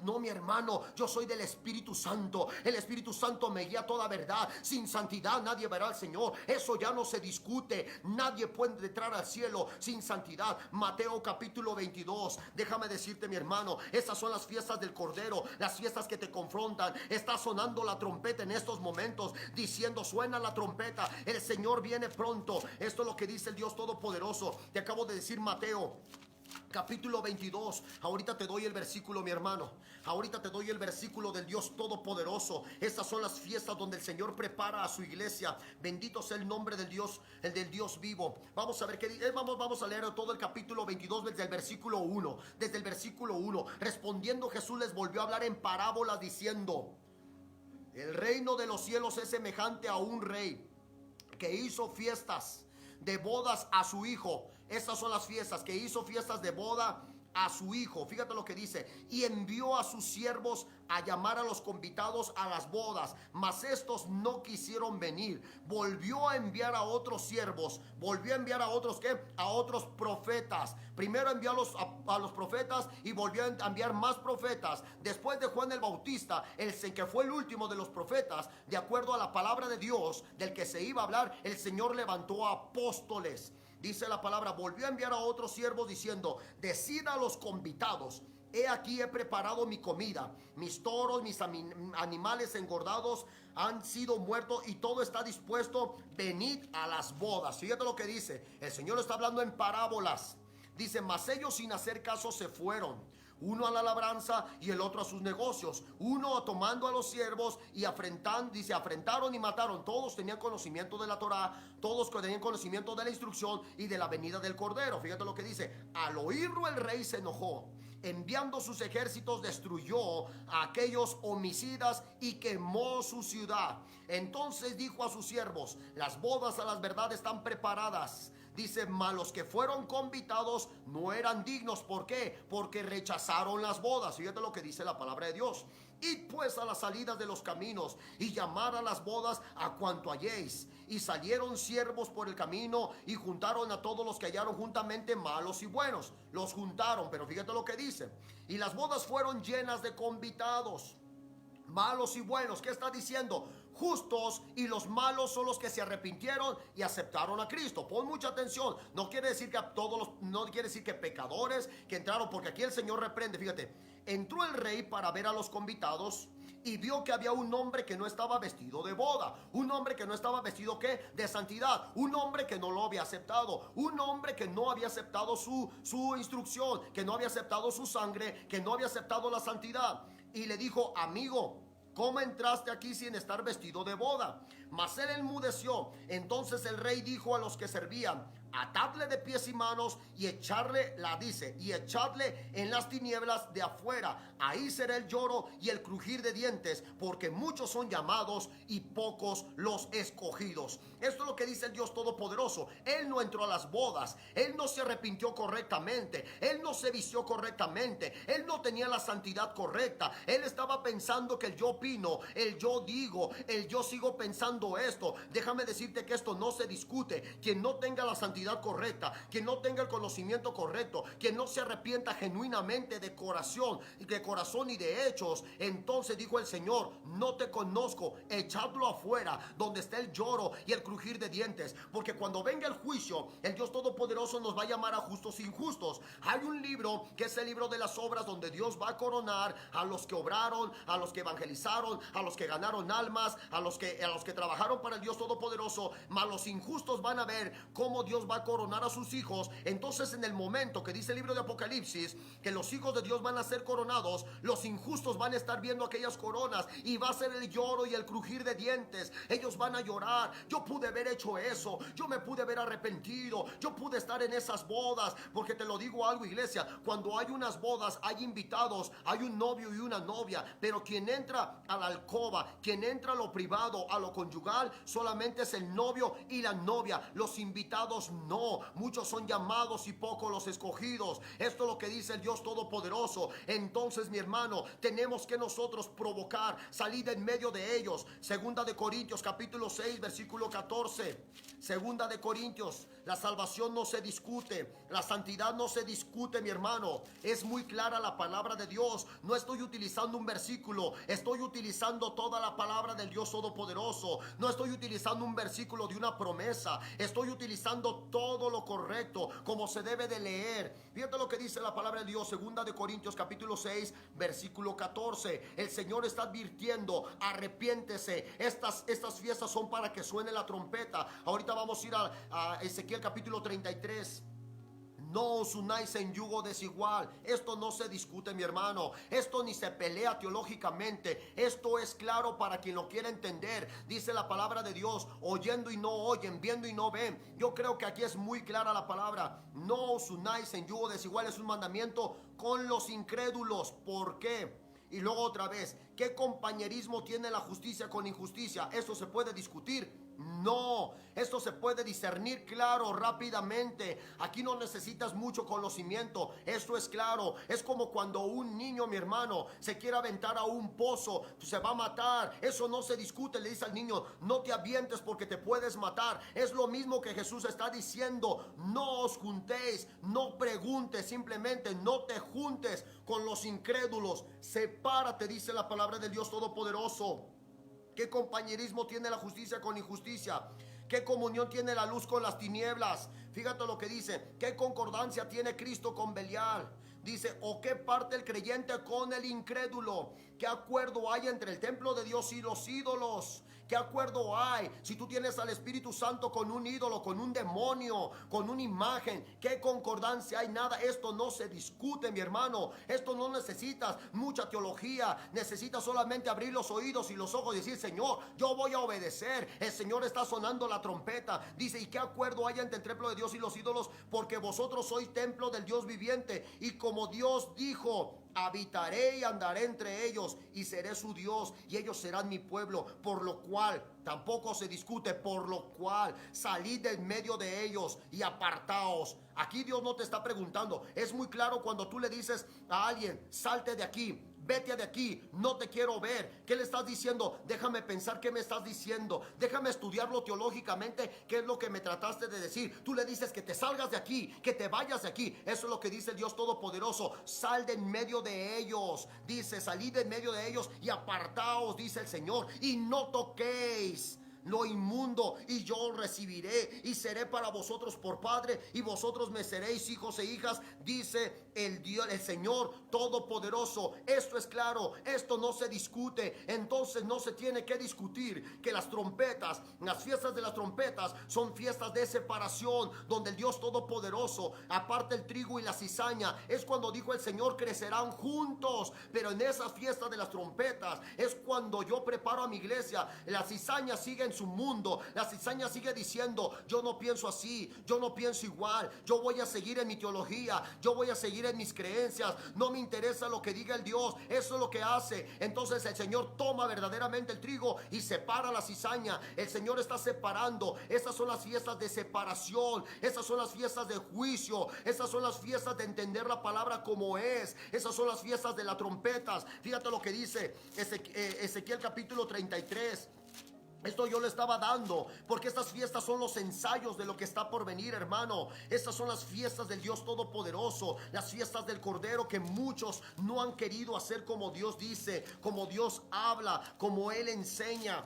no, mi hermano, yo soy del Espíritu Santo. El Espíritu Santo me guía a toda verdad. Sin santidad nadie verá al Señor. Eso ya no se discute. Nadie puede entrar al cielo sin santidad. Mateo capítulo capítulo 22. Déjame decirte, mi hermano, esas son las fiestas del Cordero, las fiestas que te confrontan. Está sonando la trompeta en estos momentos, diciendo: suena la trompeta, el Señor viene pronto. Esto es lo que dice el Dios Todopoderoso. Te acabo de decir Mateo capítulo 22. Ahorita te doy el versículo, mi hermano. Ahorita te doy el versículo del Dios Todopoderoso. Estas son las fiestas donde el Señor prepara a su iglesia. Bendito sea el nombre del Dios, el del Dios vivo. Vamos a ver qué dice. Vamos a leer todo el capítulo 22 desde el versículo 1. Desde el versículo 1. Respondiendo Jesús les volvió a hablar en parábolas diciendo: el reino de los cielos es semejante a un rey que hizo fiestas de bodas a su hijo. Estas son las fiestas, que hizo fiestas de boda a su hijo. Fíjate lo que dice: y envió a sus siervos a llamar a los convidados a las bodas, mas estos no quisieron venir. Volvió a enviar a otros siervos. Volvió a enviar a otros, ¿qué? A otros profetas. Primero envió a los profetas y volvió a enviar más profetas. Después de Juan el Bautista, que fue el último de los profetas, de acuerdo a la palabra de Dios del que se iba a hablar, el Señor levantó a apóstoles. Dice la palabra: volvió a enviar a otros siervos diciendo: decid a los convidados: he aquí he preparado mi comida, mis toros, mis animales engordados han sido muertos y todo está dispuesto, venid a las bodas. Fíjate lo que dice, el Señor está hablando en parábolas. Dice: mas ellos sin hacer caso se fueron, uno a la labranza y el otro a sus negocios, uno tomando a los siervos y afrentaron y mataron. Todos tenían conocimiento de la Torá, todos tenían conocimiento de la instrucción y de la venida del Cordero. Fíjate lo que dice: al oírlo el rey se enojó, enviando sus ejércitos destruyó a aquellos homicidas y quemó su ciudad. Entonces dijo a sus siervos: las bodas a las verdades están preparadas. Dice: mas los que fueron convidados no eran dignos. ¿Por qué? Porque rechazaron las bodas. Fíjate lo que dice la palabra de Dios: id pues a las salidas de los caminos y llamad a las bodas a cuanto halléis. Y salieron siervos por el camino y juntaron a todos los que hallaron juntamente, malos y buenos. Los juntaron, pero fíjate lo que dice: y las bodas fueron llenas de convidados, malos y buenos. ¿Qué está diciendo? Justos y los malos son los que se arrepintieron y aceptaron a Cristo. Pon mucha atención. No quiere decir que a no quiere decir que pecadores que entraron, porque aquí el Señor reprende. Fíjate: entró el rey para ver a los convidados y vio que había un hombre que no estaba vestido de boda, un hombre que no estaba vestido, ¿qué? De santidad, un hombre que no lo había aceptado, un hombre que no había aceptado su instrucción, que no había aceptado su sangre, que no había aceptado la santidad. Y le dijo: amigo, ¿cómo entraste aquí sin estar vestido de boda? Mas él enmudeció. Entonces el rey dijo a los que servían: atadle de pies y manos y echadle en las tinieblas de afuera. Ahí será el lloro y el crujir de dientes, porque muchos son llamados y pocos los escogidos. Esto es lo que dice el Dios Todopoderoso. Él no entró a las bodas, él no se arrepintió correctamente, él no se vistió correctamente, él no tenía la santidad correcta. Él estaba pensando que el yo opino, el yo digo, el yo sigo pensando esto. Déjame decirte que esto no se discute. Quien no tenga la santidad correcta, quien no tenga el conocimiento correcto, quien no se arrepienta genuinamente de corazón y de hechos, entonces dijo el Señor: no te conozco, echadlo afuera, donde está el lloro y el crujir de dientes, porque cuando venga el juicio, el Dios Todopoderoso nos va a llamar a justos e injustos. Hay un libro que es el libro de las obras, donde Dios va a coronar a los que obraron, a los que evangelizaron, a los que ganaron almas, a los que trabajaron para el Dios Todopoderoso. Mas los injustos van a ver cómo Dios va a coronar a sus hijos. Entonces, en el momento que dice el libro de Apocalipsis que los hijos de Dios van a ser coronados, los injustos van a estar viendo aquellas coronas y va a ser el lloro y el crujir de dientes. Ellos van a llorar: yo pude haber hecho eso, yo me pude haber arrepentido, yo pude estar en esas bodas. Porque te lo digo algo, iglesia: cuando hay unas bodas hay invitados, hay un novio y una novia, pero quien entra a la alcoba, quien entra a lo privado, a lo conyugal, solamente es el novio y la novia. Los invitados no. Muchos son llamados y pocos los escogidos. Esto es lo que dice el Dios Todopoderoso. Entonces, mi hermano, tenemos que nosotros provocar salida en medio de ellos. Segunda de Corintios capítulo 6 versículo 14. Segunda de Corintios: la salvación no se discute, la santidad no se discute, mi hermano. Es muy clara la palabra de Dios. No estoy utilizando un versículo, estoy utilizando toda la palabra del Dios Todopoderoso. No estoy utilizando un versículo de una promesa, estoy utilizando todo lo correcto, como se debe de leer. Fíjate lo que dice la palabra de Dios, segunda de Corintios capítulo 6, versículo 14. El Señor está advirtiendo, arrepiéntese. Estas fiestas son para que suene la trompeta. Ahorita vamos a ir a Ezequiel capítulo 33. No os unáis en yugo desigual. Esto no se discute, mi hermano. Esto ni se pelea teológicamente. Esto es claro para quien lo quiera entender. Dice la palabra de Dios, oyendo y no oyen, viendo y no ven. Yo creo que aquí es muy clara la palabra. No os unáis en yugo desigual. Es un mandamiento con los incrédulos. ¿Por qué? Y luego otra vez, ¿qué compañerismo tiene la justicia con injusticia? ¿Eso se puede discutir? No, esto se puede discernir claro, rápidamente. Aquí no necesitas mucho conocimiento. Esto es claro. Es como cuando un niño, mi hermano, se quiere aventar a un pozo, se va a matar. Eso no se discute. Le dice al niño, no te avientes porque te puedes matar. Es lo mismo que Jesús está diciendo. No os juntéis, no preguntes, simplemente no te juntes con los incrédulos. Sepárate, dice la palabra del Dios Todopoderoso. ¿Qué compañerismo tiene la justicia con injusticia? ¿Qué comunión tiene la luz con las tinieblas? Fíjate lo que dice. ¿Qué concordancia tiene Cristo con Belial? Dice, ¿o qué parte el creyente con el incrédulo? ¿Qué acuerdo hay entre el templo de Dios y los ídolos? ¿Qué acuerdo hay si tú tienes al Espíritu Santo con un ídolo, con un demonio, con una imagen? ¿Qué concordancia hay? Nada. Esto no se discute, mi hermano. Esto no necesitas mucha teología. Necesitas solamente abrir los oídos y los ojos y decir, Señor, yo voy a obedecer. El Señor está sonando la trompeta. Dice, ¿y qué acuerdo hay entre el templo de Dios y los ídolos? Porque vosotros sois templo del Dios viviente. Y como Dios dijo, habitaré y andaré entre ellos y seré su Dios y ellos serán mi pueblo. Por lo cual, tampoco se discute, por lo cual salid del medio de ellos y apartaos. Aquí Dios no te está preguntando. Es muy claro cuando tú le dices a alguien, salte de aquí, vete de aquí, no te quiero ver. ¿Qué le estás diciendo? Déjame pensar qué me estás diciendo. Déjame estudiarlo teológicamente, qué es lo que me trataste de decir. Tú le dices que te salgas de aquí, que te vayas de aquí. Eso es lo que dice el Dios Todopoderoso. Sal de en medio de ellos. Dice, salid de en medio de ellos y apartaos, dice el Señor, y no toquéis lo inmundo, y yo recibiré y seré para vosotros por padre, y vosotros me seréis hijos e hijas, dice el Dios, el Señor Todopoderoso. Esto es claro, esto no se discute. Entonces no se tiene que discutir que las trompetas, las fiestas de las trompetas son fiestas de separación, donde el Dios Todopoderoso aparte el trigo y la cizaña. Es cuando dijo el Señor, crecerán juntos. Pero en esas fiestas de las trompetas es cuando yo preparo a mi iglesia. La cizaña sigue en su mundo. La cizaña sigue diciendo, yo no pienso así, yo no pienso igual, yo voy a seguir en mi teología, yo voy a seguir en mis creencias, no me interesa lo que diga el Dios. Eso es lo que hace. Entonces el Señor toma verdaderamente el trigo y separa la cizaña. El Señor está separando. Esas son las fiestas de separación, esas son las fiestas de juicio, esas son las fiestas de entender la palabra como es, esas son las fiestas de las trompetas. Fíjate lo que dice Ezequiel capítulo 33. Esto yo le estaba dando porque estas fiestas son los ensayos de lo que está por venir, hermano. Estas son las fiestas del Dios Todopoderoso, las fiestas del Cordero, que muchos no han querido hacer como Dios dice, como Dios habla, como Él enseña.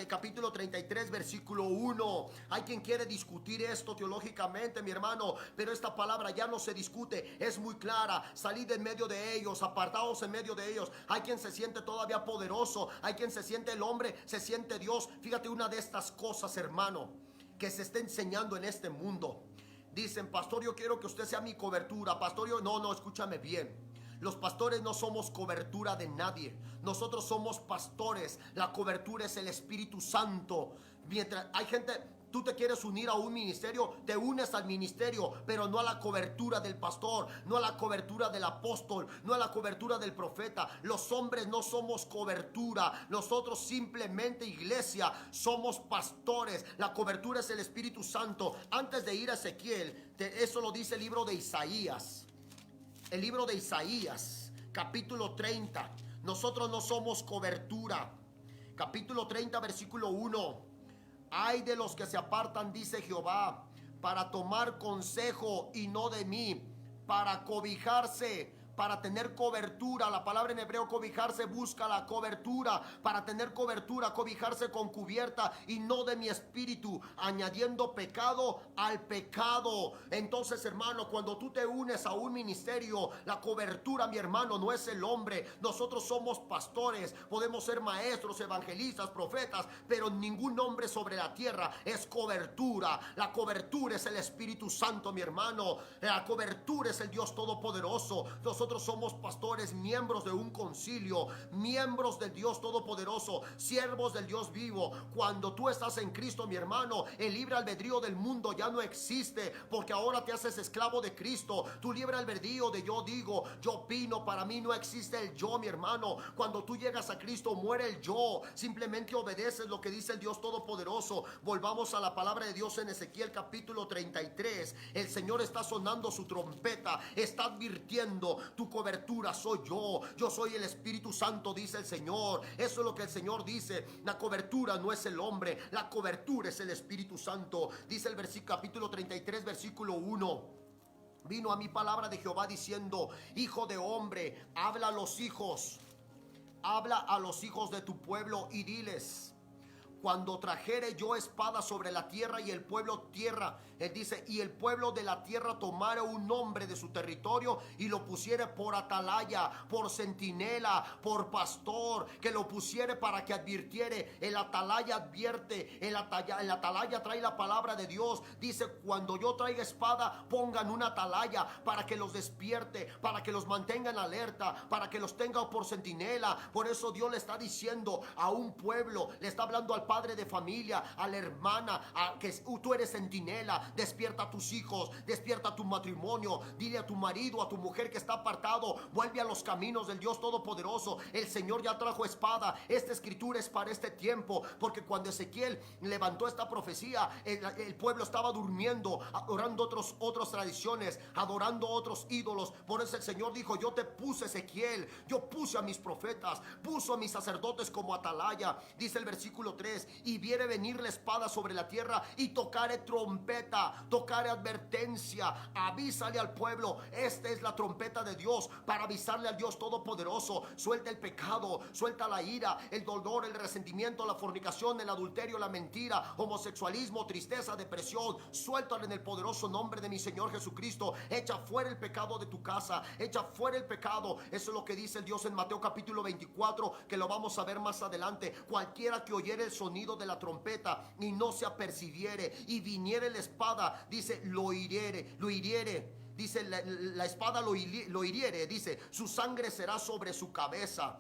Capítulo 33, versículo 1. Hay quien quiere discutir esto teológicamente, mi hermano, pero esta palabra ya no se discute, es muy clara. Salid en medio de ellos, apartaos en medio de ellos. Hay quien se siente todavía poderoso, hay quien se siente el hombre, se siente Dios. Fíjate, una de estas cosas, hermano, que se está enseñando en este mundo. Dicen, pastor, yo quiero que usted sea mi cobertura. Pastor, yo no, escúchame bien. Los pastores no somos cobertura de nadie. Nosotros somos pastores. La cobertura es el Espíritu Santo. Mientras hay gente, tú te quieres unir a un ministerio, te unes al ministerio, pero no a la cobertura del pastor, no a la cobertura del apóstol, no a la cobertura del profeta. Los hombres no somos cobertura. Nosotros simplemente, iglesia, somos pastores. La cobertura es el Espíritu Santo. Antes de ir a Ezequiel, eso lo dice el libro de Isaías. El libro de Isaías, capítulo 30. Nosotros no somos cobertura. Capítulo 30, versículo 1. Ay de los que se apartan, dice Jehová, para tomar consejo y no de mí, para cobijarse para tener cobertura. La palabra en hebreo cobijarse busca la cobertura. Para tener cobertura, cobijarse con cubierta y no de mi espíritu, añadiendo pecado al pecado. Entonces, hermano, cuando tú te unes a un ministerio, la cobertura, mi hermano, no es el hombre. Nosotros somos pastores, podemos ser maestros, evangelistas, profetas, pero ningún hombre sobre la tierra es cobertura. La cobertura es el Espíritu Santo, mi hermano. La cobertura es el Dios Todopoderoso. Nosotros somos pastores, miembros de un concilio, miembros del Dios Todopoderoso, siervos del Dios vivo. Cuando tú estás en Cristo, mi hermano, el libre albedrío del mundo ya no existe, porque ahora te haces esclavo de Cristo. Tu libre albedrío de yo digo, yo opino, para mí no existe el yo, mi hermano. Cuando tú llegas a Cristo, muere el yo, simplemente obedeces lo que dice el Dios Todopoderoso. Volvamos a la palabra de Dios en Ezequiel capítulo 33. El Señor está sonando su trompeta, está advirtiendo: tu cobertura soy yo soy el Espíritu Santo, dice el Señor. Eso es lo que el Señor dice. La cobertura no es el hombre, la cobertura es el Espíritu Santo. Dice el capítulo 33, versículo 1: vino a mí palabra de Jehová diciendo: hijo de hombre, habla a los hijos de tu pueblo y diles: cuando trajere yo espada sobre la tierra y el pueblo tierra, él dice, y el pueblo de la tierra tomare un hombre de su territorio y lo pusiere por atalaya, por centinela, por pastor, que lo pusiere para que advirtiere. El atalaya advierte, el atalaya trae la palabra de Dios. Dice: cuando yo traiga espada, pongan una atalaya para que los despierte, para que los mantengan alerta, para que los tenga por centinela. Por eso Dios le está diciendo a un pueblo, le está hablando al padre de familia, a la hermana, que tú eres centinela. Despierta a tus hijos, despierta a tu matrimonio. Dile a tu marido, a tu mujer que está apartado: vuelve a los caminos del Dios Todopoderoso. El Señor ya trajo espada. Esta escritura es para este tiempo, porque cuando Ezequiel levantó esta profecía, el pueblo estaba durmiendo, adorando otras tradiciones, adorando otros ídolos. Por eso el Señor dijo: yo te puse, Ezequiel, yo puse a mis profetas, puso a mis sacerdotes como atalaya. Dice el versículo 3: y viere venir la espada sobre la tierra y tocare trompeta, tocare advertencia. Avísale al pueblo. Esta es la trompeta de Dios, para avisarle al Dios Todopoderoso: suelta el pecado, suelta la ira, el dolor, el resentimiento, la fornicación, el adulterio, la mentira, homosexualismo, tristeza, depresión. Suéltalo en el poderoso nombre de mi Señor Jesucristo. Echa fuera el pecado de tu casa, echa fuera el pecado. Eso es lo que dice el Dios en Mateo capítulo 24, que lo vamos a ver más adelante. Cualquiera que oyere el sonido de la trompeta y no se apercibiere y viniere la espada, dice, lo hiriere. Dice, la espada lo hiriere, dice, su sangre será sobre su cabeza.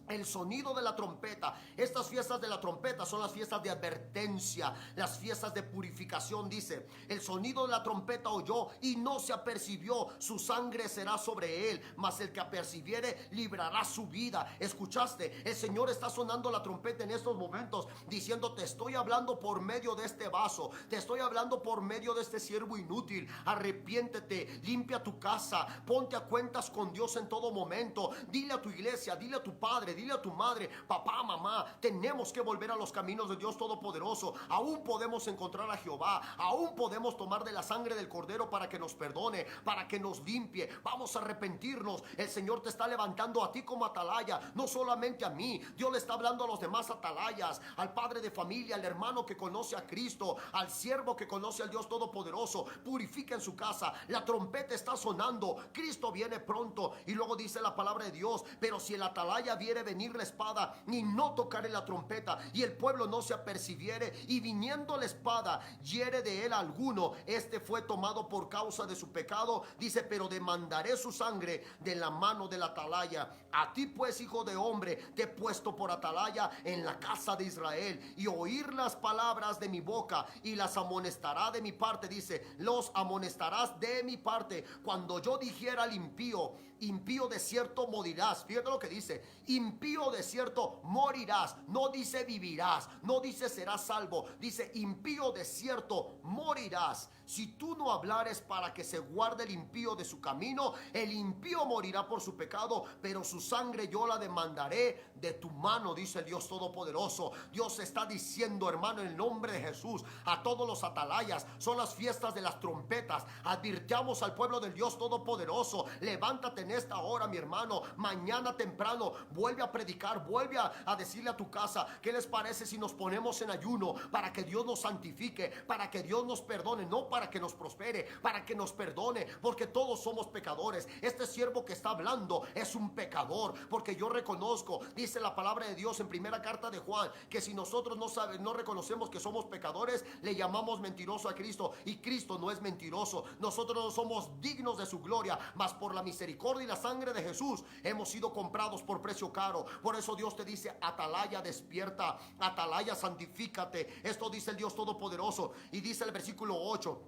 El sonido de la trompeta. Estas fiestas de la trompeta son las fiestas de advertencia, las fiestas de purificación. Dice: el sonido de la trompeta oyó y no se apercibió, su sangre será sobre él, mas el que apercibiere librará su vida. ¿Escuchaste? El Señor está sonando la trompeta en estos momentos, diciendo: te estoy hablando por medio de este vaso, te estoy hablando por medio de este siervo inútil. Arrepiéntete, limpia tu casa, ponte a cuentas con Dios en todo momento. Dile a tu iglesia, dile a tu padre, dile a tu madre: papá, mamá, tenemos que volver a los caminos de Dios Todopoderoso. Aún podemos encontrar a Jehová, aún podemos tomar de la sangre del Cordero para que nos perdone, para que nos limpie. Vamos a arrepentirnos. El Señor te está levantando a ti como atalaya, no solamente a mí. Dios le está hablando a los demás atalayas, al padre de familia, al hermano que conoce a Cristo, al siervo que conoce al Dios Todopoderoso. Purifica en su casa. La trompeta está sonando, Cristo viene pronto. Y luego dice la palabra de Dios: pero si el atalaya viere venir la espada y no tocare la trompeta, y el pueblo no se apercibiere, y viniendo la espada hiere de él alguno, este fue tomado por causa de su pecado. Dice: pero demandaré su sangre de la mano del atalaya. A ti pues, hijo de hombre, te he puesto por atalaya en la casa de Israel, y oír las palabras de mi boca, y las amonestará de mi parte. Dice: los amonestarás de mi parte. Cuando yo dijera al impío: impío de cierto morirás. Fíjate lo que dice: impío de cierto morirás. No dice vivirás, no dice serás salvo, dice impío de cierto morirás. si tú no hablares para que se guarde el impío de su camino, el impío morirá por su pecado, pero su sangre yo la demandaré de tu mano, dice el Dios Todopoderoso. Dios está diciendo, hermano, en el nombre de Jesús, a todos los atalayas, son las fiestas de las trompetas. Advirtamos al pueblo del Dios Todopoderoso, levántate en esta hora, mi hermano, mañana temprano, vuelve a predicar, vuelve a decirle a tu casa, ¿qué les parece si nos ponemos en ayuno para que Dios nos santifique, para que Dios nos perdone, no para que nos prospere, para que nos perdone, porque todos somos pecadores? Este siervo que está hablando es un pecador, porque yo reconozco, dice la palabra de Dios en primera carta de Juan, que si nosotros no reconocemos que somos pecadores, le llamamos mentiroso a Cristo, y Cristo no es mentiroso. Nosotros no somos dignos de su gloria, mas por la misericordia y la sangre de Jesús hemos sido comprados por precio caro. Por eso Dios te dice, atalaya, despierta, atalaya, santifícate. Esto dice el Dios Todopoderoso, y dice el versículo 8: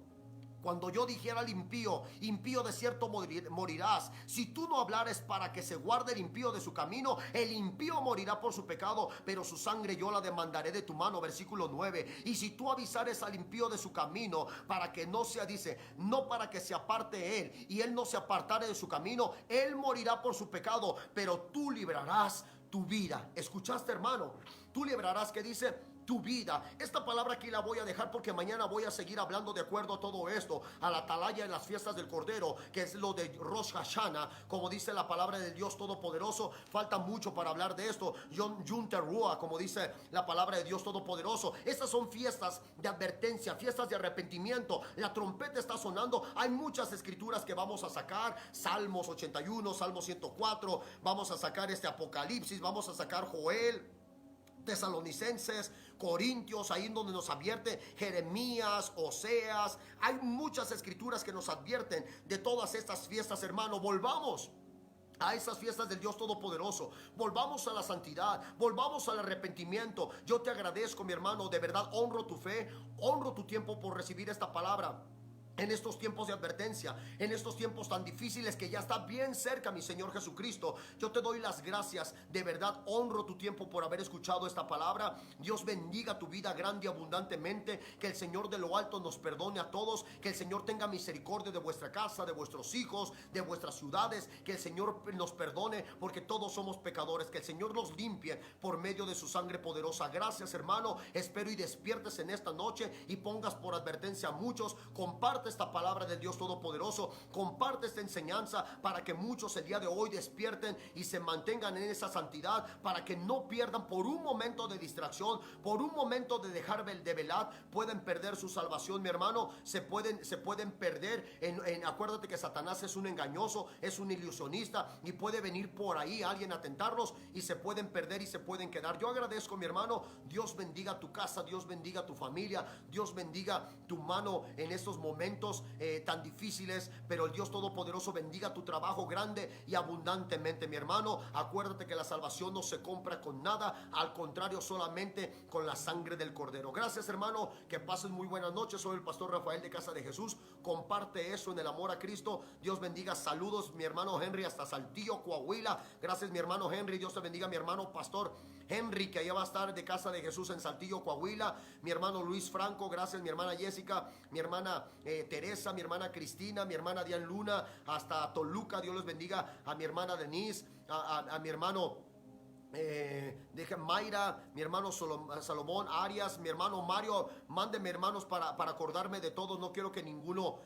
cuando yo dijera al impío, impío de cierto morirás, si tú no hablares para que se guarde el impío de su camino, el impío morirá por su pecado, pero su sangre yo la demandaré de tu mano. Versículo 9: y si tú avisares al impío de su camino, para que no sea, dice, no para que se aparte él, y él no se apartare de su camino, él morirá por su pecado, pero tú librarás tu vida. ¿Escuchaste, hermano? Tú librarás, que dice, tu vida. Esta palabra aquí la voy a dejar porque mañana voy a seguir hablando de acuerdo a todo esto, a la atalaya en las fiestas del Cordero, que es lo de Rosh Hashanah, como dice la palabra del Dios Todopoderoso. Falta mucho para hablar de esto. Yom Teruah, como dice la palabra de Dios Todopoderoso. Estas son fiestas de advertencia, fiestas de arrepentimiento. La trompeta está sonando. Hay muchas escrituras que vamos a sacar: Salmos 81, Salmos 104, vamos a sacar Apocalipsis, vamos a sacar Joel, Tesalonicenses, Corintios, ahí en donde nos advierte Jeremías, Oseas. Hay muchas escrituras que nos advierten de todas estas fiestas, hermano. Volvamos a esas fiestas del Dios Todopoderoso, volvamos a la santidad, volvamos al arrepentimiento. Yo te agradezco, mi hermano, de verdad honro tu fe, honro tu tiempo por recibir esta palabra. En estos tiempos de advertencia, en estos tiempos tan difíciles que ya está bien cerca mi Señor Jesucristo, yo te doy las gracias, de verdad honro tu tiempo por haber escuchado esta palabra. Dios bendiga tu vida grande y abundantemente, que el Señor de lo alto nos perdone a todos, que el Señor tenga misericordia de vuestra casa, de vuestros hijos, de vuestras ciudades, que el Señor nos perdone, porque todos somos pecadores, que el Señor nos limpie por medio de su sangre poderosa. Gracias, hermano, espero y despiertes en esta noche y pongas por advertencia a muchos. Comparte esta palabra del Dios Todopoderoso, comparte esta enseñanza para que muchos el día de hoy despierten y se mantengan en esa santidad, para que no pierdan por un momento de distracción, por un momento de dejar de velar, pueden perder su salvación, mi hermano. Se pueden perder acuérdate que Satanás es un engañoso, es un ilusionista, y puede venir por ahí alguien a tentarlos y se pueden perder y se pueden quedar. Yo agradezco, mi hermano. Dios bendiga tu casa, Dios bendiga tu familia, Dios bendiga tu mano en estos momentos tan difíciles, pero el Dios Todopoderoso bendiga tu trabajo grande y abundantemente, mi hermano. Acuérdate que la salvación no se compra con nada, al contrario, solamente con la sangre del Cordero. Gracias, hermano, que pasen muy buenas noches. Soy el pastor Rafael de Casa de Jesús. Comparte eso en el amor a Cristo. Dios bendiga. Saludos, mi hermano Henry, hasta Saltillo, Coahuila. Gracias, mi hermano Henry. Dios te bendiga, mi hermano pastor Henry, que allá va a estar de Casa de Jesús en Saltillo, Coahuila. Mi hermano Luis Franco, gracias, mi hermana Jessica, mi hermana Teresa, mi hermana Cristina, mi hermana Diane Luna, hasta Toluca. Dios les bendiga. A mi hermana Denise, a mi hermano Mayra, mi hermano Salomón Arias, mi hermano Mario. Mándenme, hermanos, para acordarme de todos. No quiero que ninguno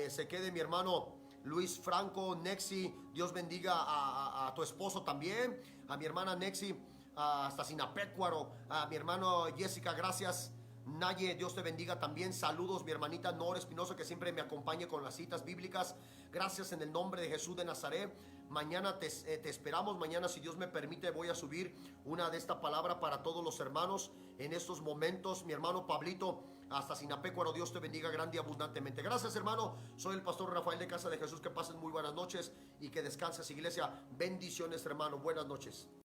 se quede. Mi hermano Luis Franco, Nexi, Dios bendiga a tu esposo también, a mi hermana Nexi, hasta Sinapecuaro, a mi hermano Jessica, gracias. Naye, Dios te bendiga también. Saludos, mi hermanita Nora Espinosa, que siempre me acompaña con las citas bíblicas. Gracias en el nombre de Jesús de Nazaret. Mañana te esperamos. Mañana, si Dios me permite, voy a subir una de esta palabra para todos los hermanos en estos momentos. Mi hermano Pablito, hasta Sinapecuaro, Dios te bendiga grande y abundantemente. Gracias, hermano. Soy el pastor Rafael de Casa de Jesús. Que pasen muy buenas noches y que descanses, iglesia. Bendiciones, hermano. Buenas noches.